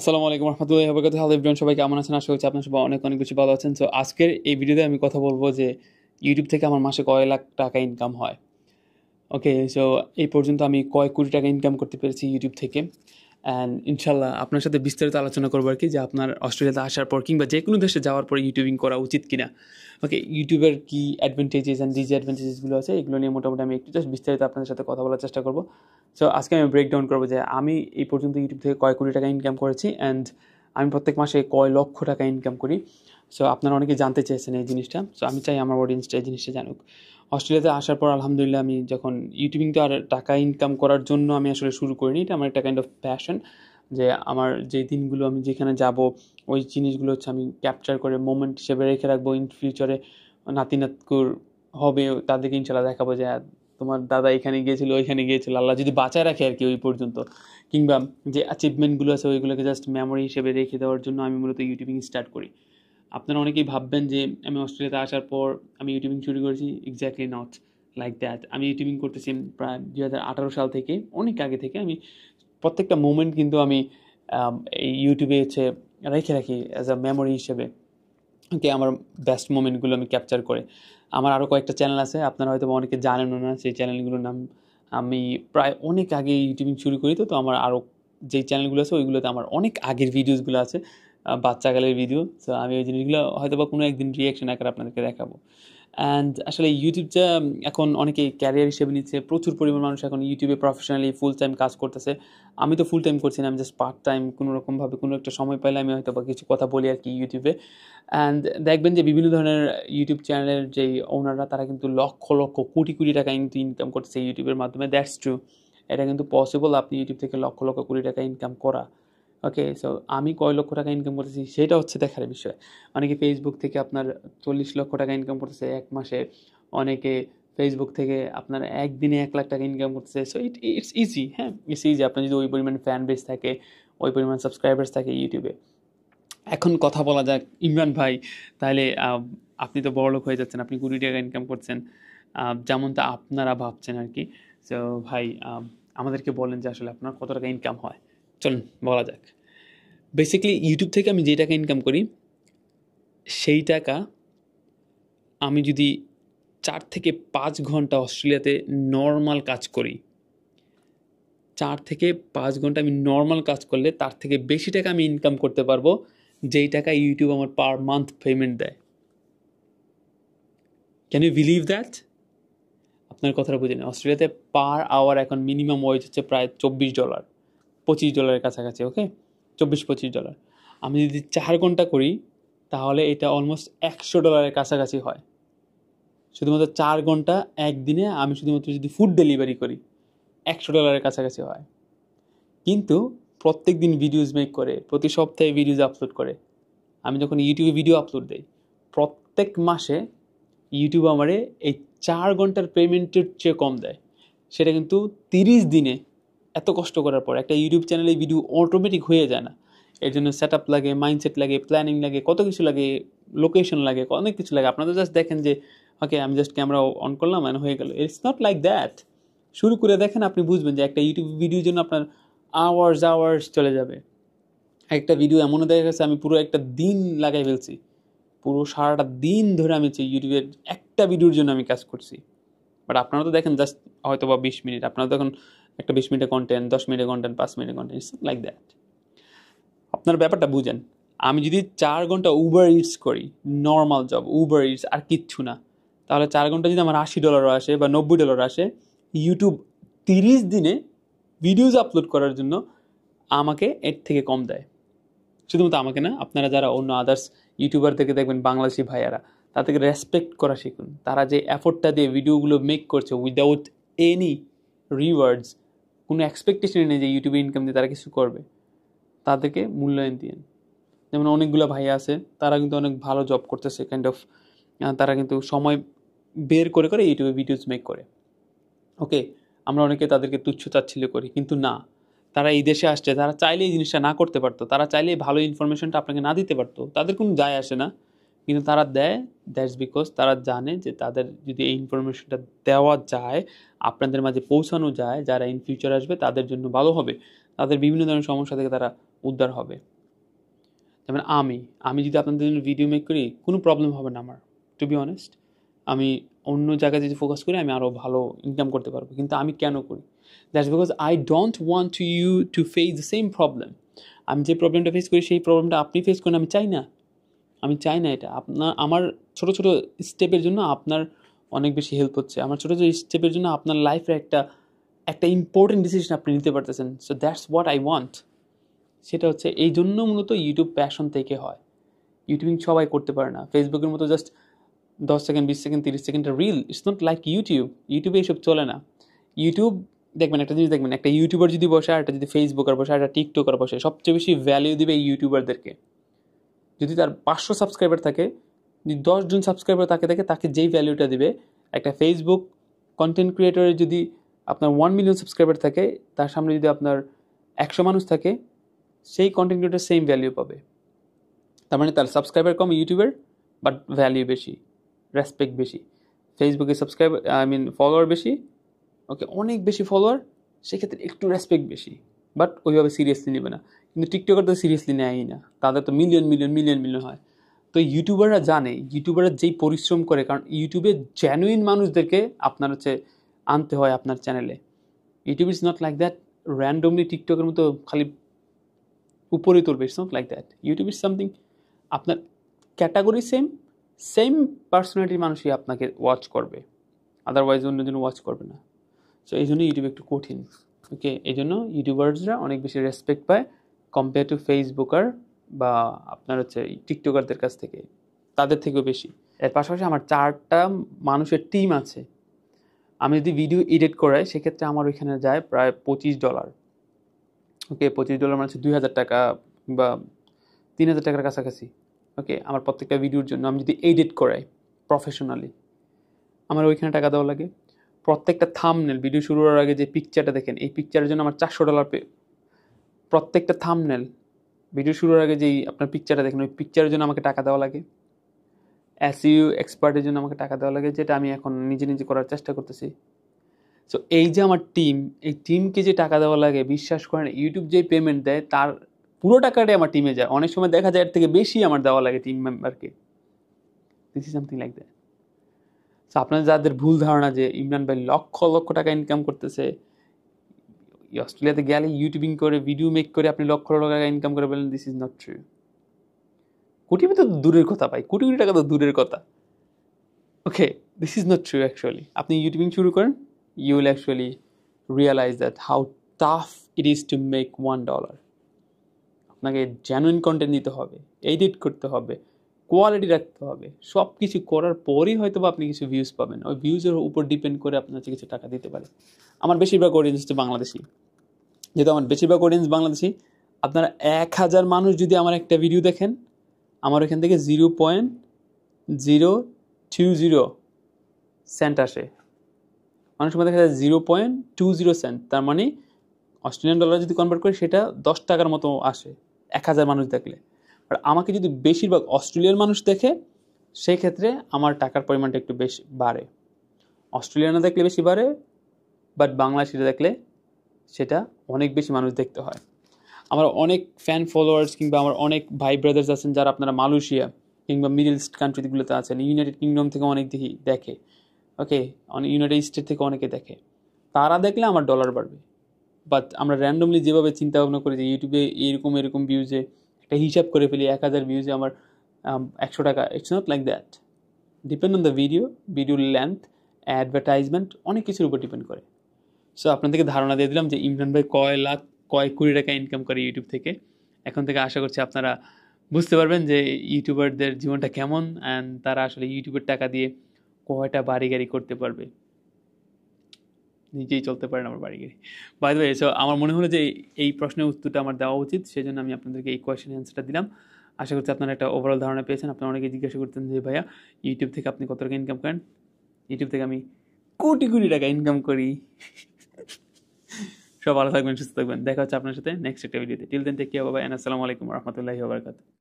আসসালামু আলাইকুম রহমতুল্লাহি ওয়া বারাকাতুহু। হ্যালো এভরিওয়ান, সবাই কেমন আছেন? আশা করছি আপনারা সবাই অনেক অনেক বেশি ভালো আছেন। সো আজকের এই ভিডিওতে আমি কথা বলবো যে ইউটিউব থেকে আমার মাসে কয় লাখ টাকা ইনকাম হয়। ওকে, সো এই পর্যন্ত আমি কয় কোটি টাকা ইনকাম করতে পেরেছি ইউটিউব থেকে। অ্যান্ড ইনশাল্লাহ আপনার সাথে বিস্তারিত আলোচনা করবো আর কি, যে আপনার অস্ট্রেলিয়াতে আসার পর কিংবা যে কোনো দেশে যাওয়ার পর ইউটিউবিং করা উচিত কিনা। ওকে, ইউটিউবের কী অ্যাডভান্টেজেস অ্যান্ড ডিসঅ্যাডভান্টেজেসগুলো আছে, এগুলো নিয়ে মোটামুটি আমি একটু জাস্ট বিস্তারিত আপনাদের সাথে কথা বলার চেষ্টা করবো। সো আজকে আমি ব্রেকডাউন করবো যে আমি এই পর্যন্ত ইউটিউব থেকে কয় কোটি টাকা ইনকাম করেছি অ্যান্ড আমি প্রত্যেক মাসে কয় লক্ষ টাকা ইনকাম করি। সো আপনারা অনেকে জানতে চেয়েছেন এই জিনিসটা, সো আমি চাই আমার অডিয়েন্সটা এই জিনিসটা জানুক। অস্ট্রেলিয়াতে আসার পর আলহামদুলিল্লাহ আমি যখন ইউটিউবিং তো আর টাকা ইনকাম করার জন্য আমি আসলে শুরু করিনি, এটা আমার একটা কাইন্ড অফ প্যাশন। যে আমার যে দিনগুলো আমি যেখানে যাব ওই জিনিসগুলো হচ্ছে আমি ক্যাপচার করে মোমেন্ট হিসেবে রেখে রাখবো। ইন ফিউচারে নাতি নাতকুর হবে, তাদেরকে ইনশাল্লাহ দেখাবো যে তোমার দাদা এখানে গিয়েছিল, ওইখানে গিয়েছিল, আল্লাহ যদি বাঁচায় রাখে আর কি ওই পর্যন্ত। কিংবা যে অ্যাচিভমেন্টগুলো আছে ওইগুলোকে জাস্ট মেমোরি হিসেবে রেখে দেওয়ার জন্য আমি মূলত ইউটিউবিং স্টার্ট করি। আপনারা অনেকেই ভাববেন যে আমি অস্ট্রেলিয়াতে আসার পর আমি ইউটিউবিং শুরু করেছি। Exactly not like that. আমি ইউটিউবিং করতেছি প্রায় 2018 সাল থেকে, অনেক আগে থেকে। আমি প্রত্যেকটা মোমেন্ট কিন্তু আমি এই ইউটিউবে হচ্ছে রেখে রাখি অ্যাজ আ মেমোরি হিসেবে। ওকে, আমার বেস্ট মোমেন্টগুলো আমি ক্যাপচার করে। আমার আরও কয়েকটা চ্যানেল আছে, আপনারা হয়তো অনেকে জানেনও না সেই চ্যানেলগুলোর নাম। আমি প্রায় অনেক আগে ইউটিউবিং শুরু করি, তো আমার আরও যেই চ্যানেলগুলো আছে ওইগুলোতে আমার অনেক আগের ভিডিওসগুলো আছে, বাচ্চাকালের ভিডিও। সো আমি ওই জিনিসগুলো হয়তো বা কোনো একদিন রিয়াকশন আকারে আপনাদেরকে দেখাবো। অ্যান্ড আসলে ইউটিউবটা এখন অনেকে ক্যারিয়ার হিসেবে নিচ্ছে। প্রচুর পরিমাণ মানুষ এখন ইউটিউবে প্রফেশনালি ফুল টাইম কাজ করতেছে। আমি তো ফুল টাইম করছি না, আমি জাস্ট পার্ট টাইম কোনো রকমভাবে কোনো একটা সময় পাইলে আমি হয়তো বা কিছু কথা বলি আর কি ইউটিউবে। অ্যান্ড দেখবেন যে বিভিন্ন ধরনের ইউটিউব চ্যানেলের যেই ওনাররা তারা কিন্তু লক্ষ লক্ষ কোটি কোটি টাকা কিন্তু ইনকাম করতেছে ইউটিউবের মাধ্যমে। দ্যাটস ট্রু, এটা কিন্তু পসিবল আপনি ইউটিউব থেকে লক্ষ লক্ষ কোটি টাকা ইনকাম করা। ওকে, সো আমি কয় লক্ষ টাকা ইনকাম করতেছি সেটা হচ্ছে দেখার বিষয়। অনেকে ফেসবুক থেকে আপনার 40 লক্ষ টাকা ইনকাম করতেছে এক মাসে, অনেকে ফেসবুক থেকে আপনার একদিনে 1 লাখ টাকা ইনকাম করতেছে। So it's easy. হ্যাঁ, ইটস ইজি আপনার যদি ওই পরিমাণ ফ্যান বেস থাকে, ওই পরিমাণ সাবস্ক্রাইবার্স থাকে ইউটিউবে। এখন কথা বলা যাক ইমরান ভাই, তাহলে আপনি তো বড়লোক হয়ে যাচ্ছেন, আপনি কোটি টাকা ইনকাম করছেন যেমনটা আপনারা ভাবছেন আর কি। সো ভাই, আমাদেরকে বলেন যে আসলে আপনার কত টাকা ইনকাম হয়। চলুন বলা যাক। বেসিক্যালি ইউটিউব থেকে আমি যে টাকা ইনকাম করি সেই টাকা আমি যদি 4 থেকে 5 ঘন্টা অস্ট্রেলিয়াতে নর্মাল কাজ করি, 4 থেকে 5 ঘন্টা আমি নর্মাল কাজ করলে তার থেকে বেশি টাকা আমি ইনকাম করতে পারবো, যেই টাকা ইউটিউব আমার পার মান্থ পেমেন্ট দেয়। Can you believe that? আপনার কথাটা বুঝে নিন। অস্ট্রেলিয়াতে পার আওয়ার এখন মিনিমাম ওয়েজ হচ্ছে প্রায় $24, $25 কাছাকাছি। ওকে, $24-25। আমি যদি 4 ঘন্টা করি তাহলে এটা অলমোস্ট $100 কাছাকাছি হয়। শুধুমাত্র 4 ঘন্টা একদিনে আমি শুধুমাত্র যদি ফুড ডেলিভারি করি $100 কাছাকাছি হয়। কিন্তু প্রত্যেক দিন ভিডিওস মেক করে, প্রতি সপ্তাহে ভিডিওস আপলোড করে, আমি যখন ইউটিউবে ভিডিও আপলোড দিই প্রত্যেক মাসে ইউটিউব আমারে এই 4 ঘন্টার পেমেন্টের চেয়ে কম দেয়। সেটা কিন্তু 30 দিনে এত কষ্ট করার পর একটা ইউটিউব চ্যানেলে ভিডিও অটোমেটিক হয়ে যায় না। এর জন্য সেট আপ লাগে, মাইন্ডসেট লাগে, প্ল্যানিং লাগে, কত কিছু লাগে, লোকেশন লাগে, অনেক কিছু লাগে। আপনারা জাস্ট দেখেন যে ওকে আমি জাস্ট ক্যামেরা অন করলাম অ্যান্ড হয়ে গেল। It's not like that. শুরু করে দেখেন, আপনি বুঝবেন যে একটা ইউটিউব ভিডিওর জন্য আপনার আওয়ার্স চলে যাবে। একটা ভিডিও এমনও দেখা গেছে আমি পুরো একটা দিন লাগাই ফেলছি, পুরো সারাটা দিন ধরে আমি ইউটিউবের একটা ভিডিওর জন্য আমি কাজ করছি। বাট আপনারা তো দেখেন জাস্ট হয়তো বা 20 মিনিট, আপনারা তখন একটা 20 মিনিটের কন্টেন্ট, 10 মিনিটের কন্টেন্ট, 5 মিনিটের কন্টেন্ট, ইটস লাইক দ্যাট। আপনার ব্যাপারটা বুঝেন। আমি যদি 4 ঘন্টা উবার ইটস করি, নর্মাল জব উবার ইটস আর কিচ্ছু না, তাহলে 4 ঘন্টা যদি আমার $80 আসে বা $90 আসে, ইউটিউব 30 দিনে ভিডিওজ আপলোড করার জন্য আমাকে এর থেকে কম দেয়। শুধুমাত্র আমাকে না, আপনারা যারা অন্য আদার্স ইউটিউবারদেরকে দেখবেন বাংলাদেশি ভাইয়ারা, তাদেরকে রেসপেক্ট করা শিখুন। তারা যে এফোর্টটা দিয়ে ভিডিওগুলো মেক করছে উইদাউট এনি রিওয়ার্ডস, কোনো এক্সপেকটেশনই নেই যে ইউটিউবে ইনকাম দিয়ে তারা কিছু করবে, তাদেরকে মূল্যায়ন দিন। যেমন অনেকগুলো ভাইয়া আছে, তারা কিন্তু অনেক ভালো জব করতেছে কাইন্ড অফ, তারা কিন্তু সময় বের করে করে ইউটিউবে ভিডিওস মেক করে। ওকে, আমরা অনেকে তাদেরকে তুচ্ছ তাচ্ছিল্য করি, কিন্তু না, তারা এই দেশে আসছে, তারা চাইলে এই জিনিসটা না করতে পারতো, তারা চাইলে ভালো ইনফরমেশনটা আপনাকে না দিতে পারতো, তাদের কোনো যায় আসে না, কিন্তু তারা দেয়। দ্যাটস বিকজ তারা জানে যে তাদের যদি এই ইনফরমেশনটা দেওয়া যায়, আপনাদের মাঝে পৌঁছানো যায়, যারা ইন ফিউচার আসবে তাদের জন্য ভালো হবে, তাদের বিভিন্ন ধরনের সমস্যা থেকে তারা উদ্ধার হবে। যেমন আমি যদি আপনাদের জন্য ভিডিও মেক করি কোনো প্রবলেম হবে না আমার, টু বি অনেস্ট। আমি অন্য জায়গায় যদি ফোকাস করি আমি আরও ভালো ইনকাম করতে পারবো, কিন্তু আমি কেন করি? That's because I don't want you to face the same problem. আমি যে প্রবলেমটা ফেস করি সেই প্রবলেমটা আপনি ফেস করেন, আমি চাই না এটা। আমার ছোটো ছোটো স্টেপের জন্য আপনার অনেক বেশি হেল্প হচ্ছে, আমার ছোটো ছোটো স্টেপের জন্য আপনার লাইফের একটা ইম্পর্টেন্ট ডিসিশন আপনি নিতে পারতেছেন। So that's what I want. সেটা হচ্ছে এই জন্য মূলত ইউটিউব প্যাশন থেকে হয়। ইউটিউবিং সবাই করতে পারে না। ফেসবুকের মতো জাস্ট 10 সেকেন্ড 20 সেকেন্ড 30 সেকেন্ডের রিল, ইটস নট লাইক ইউটিউবে এইসব চলে না। ইউটিউব দেখবেন, একটা জিনিস দেখবেন, একটা ইউটিউবার যদি বসে আর একটা যদি ফেসবুকার বসে আর একটা টিকটকার বসে, সবচেয়ে বেশি ভ্যালিউ দিবে এই ইউটিউবারদেরকে। যদি তার 500 সাবস্ক্রাইবার থাকে, যদি 10 জন সাবস্ক্রাইবার তাকে যেই ভ্যালুটা দিবে, একটা ফেসবুক কন্টেন্ট ক্রিয়েটরের যদি আপনার 1 মিলিয়ন সাবস্ক্রাইবার থাকে, তার সামনে যদি আপনার 100 মানুষ থাকে, সেই কন্টেন্ট ক্রিয়েটর সেম ভ্যালু পাবে। তার মানে তার সাবস্ক্রাইবার কম ইউটিউবের, বাট ভ্যালু বেশি, রেসপেক্ট বেশি। ফেসবুকে ফলোয়ার বেশি, ওকে, অনেক বেশি ফলোয়ার, সেক্ষেত্রে একটু রেসপেক্ট বেশি, বাট ওইভাবে সিরিয়াসলি নেবে না। কিন্তু টিকটকার তো সিরিয়াসলি নেয়ই না, তাদের তো মিলিয়ন হয়। তো ইউটিউবাররা যেই পরিশ্রম করে, কারণ ইউটিউবে জেনুইন মানুষদেরকে আপনার আনতে হয় আপনার চ্যানেলে। YouTube is not like that randomly টিকটকের মতো খালি উপরে তুলবে, it's not like that. YouTube is something, আপনার ক্যাটাগরি সেম পার্সোনালিটির মানুষই আপনাকে ওয়াচ করবে, আদারওয়াইজ অন্যজন ওয়াচ করবে না। সো এই জন্য ইউটিউব একটু কঠিন, ওকে। এই জন্য ইউটিউবার্সরা অনেক বেশি রেসপেক্ট পায় কম্পেয়ার টু ফেসবুকার বা আপনার টিকটকারদের কাছ থেকে, তাদের থেকেও বেশি। এর পাশাপাশি আমার 4টা মানুষের টিম আছে। আমি যদি ভিডিও এডিট করাই সেক্ষেত্রে আমার ওইখানে যায় প্রায় $25, ওকে। $25 মানে হচ্ছে 2,000 টাকা বা 3,000 টাকার কাছাকাছি, ওকে। আমার প্রত্যেকটা ভিডিওর জন্য আমি যদি এডিট করাই প্রফেশনালি, আমার ওইখানে টাকা দেওয়া লাগে। প্রত্যেকটা থাম্বনেল, ভিডিও শুরু হওয়ার আগে যে পিকচারটা দেখেন, এই পিকচারের জন্য আমার $400 প্রত্যেকটা থাম্বনেল, ভিডিও শুরুর আগে যেই আপনার পিকচারটা দেখেন, ওই পিকচারের জন্য আমাকে টাকা দেওয়া লাগে। এসইও এক্সপার্টের জন্য আমাকে টাকা দেওয়া লাগে, যেটা আমি এখন নিজে করার চেষ্টা করতেছি। সো এই যে আমার টিম, এই টিমকে যে টাকা দেওয়া লাগে, বিশ্বাস করেন ইউটিউব যে পেমেন্ট দেয় তার পুরো টাকাটাই আমার টিমে যায়। অনেক সময় দেখা যায় এর থেকে বেশি আমার দেওয়া লাগে টিম মেম্বারকে। This is something like that. So আপনাদের যাদের ভুল ধারণা যে ইমরান ভাই লক্ষ লক্ষ টাকা ইনকাম করতেছে, অস্ট্রেলিয়াতে গেলে ইউটিউবিং করে ভিডিও মেক করে আপনি লক্ষ লক্ষ টাকা ইনকাম করে বলেন, দিস ইজ নট ট্রু। কোটি তো দূরের কথা ভাই, কোটি টাকা তো দূরের কথা, okay. This is not true actually. আপনি ইউটিউবিং শুরু করেন, you will actually realize that how tough it is to make $1। আপনাকে জেনুইন কন্টেন্ট দিতে হবে, এডিট করতে হবে, কোয়ালিটি রাখতে হবে, সব কিছু করার পরই হয়তো বা আপনি কিছু ভিউজ পাবেন। ওই ভিউজের উপর ডিপেন্ড করে আপনার কিছু টাকা দিতে পারে। আমার বেশিরভাগ অডিয়েন্স হচ্ছে বাংলাদেশি, যেহেতু আমার বেশিরভাগ অডিয়েন্স বাংলাদেশি, আপনারা 1,000 মানুষ যদি আমার একটা ভিডিও দেখেন, আমার এখান থেকে 0.020 সেন্ট আসে। অনেক সময় দেখা যায় 0.20 সেন্ট, তার মানে অস্ট্রেলিয়ান ডলার যদি কনভার্ট করি সেটা 10 টাকার মতো আসে 1,000 মানুষ দেখলে। আর আমাকে যদি বেশিরভাগ অস্ট্রেলিয়ান মানুষ দেখে, সেই ক্ষেত্রে আমার টাকার পরিমাণটা একটু বেশি বাড়ে। অস্ট্রেলিয়ানা দেখলে বেশি বাড়ে, বাট বাংলাদেশিরা দেখলে সেটা অনেক বেশি মানুষ দেখতে হয়। আমার অনেক ফ্যান ফলোয়ার্স কিংবা আমার অনেক ভাই ব্রাদার্স আছেন যারা আপনারা মালয়েশিয়া কিংবা মিডল ইস্ট কান্ট্রিগুলোতে আছেন, ইউনাইটেড কিংডম থেকে অনেক দেখে, ওকে, ইউনাইটেড স্টেট থেকে অনেকে দেখে। তারা দেখলে আমার ডলার বাড়বে। বাট আমরা র্যান্ডমলি যেভাবে চিন্তা ভাবনা করি যে ইউটিউবে এরকম ভিউজে একটা হিসাব করে ফেলি, 1,000 ভিউজে আমার 100 টাকা, it's not like that. Depend on the ভিডিওর লেন্থ, অ্যাডভার্টাইজমেন্ট, অনেক কিছুর উপর ডিপেন্ড করে। সো আপনাদেরকে ধারণা দিয়ে দিলাম যে ইমরান ভাই কয় কোটি টাকা ইনকাম করে ইউটিউব থেকে। এখন থেকে আশা করছি আপনারা বুঝতে পারবেন যে ইউটিউবারদের জীবনটা কেমন, অ্যান্ড তারা আসলে ইউটিউবের টাকা দিয়ে কয়টা বাড়ি গাড়ি করতে পারবে। নিজেই চলতে পারেন আমার বাড়ি গাড়ি, বাই দ্য ওয়ে। সো আমার মনে হলো যে এই প্রশ্নের উত্তরটা আমার দেওয়া উচিত, সেই জন্য আমি আপনাদেরকে এই কোয়েশ্চেন অ্যান্সারটা দিলাম। আশা করছি আপনারা একটা ওভারঅল ধারণা পেয়েছেন। আপনারা অনেকে জিজ্ঞাসা করতেন যে ভাইয়া ইউটিউব থেকে আপনি কত টাকা ইনকাম করেন? ইউটিউব থেকে আমি কোটি টাকা ইনকাম করি। সব ভালো থাকবেন, সুস্থ থাকবেন। দেখা হচ্ছে আপনার সাথে নেক্সট একটা ভিডিওতে। Till then take care, bye bye, and আসসালামু আলাইকুম ওয়া রাহমাতুল্লাহি ওয়া বারাকাতুহু।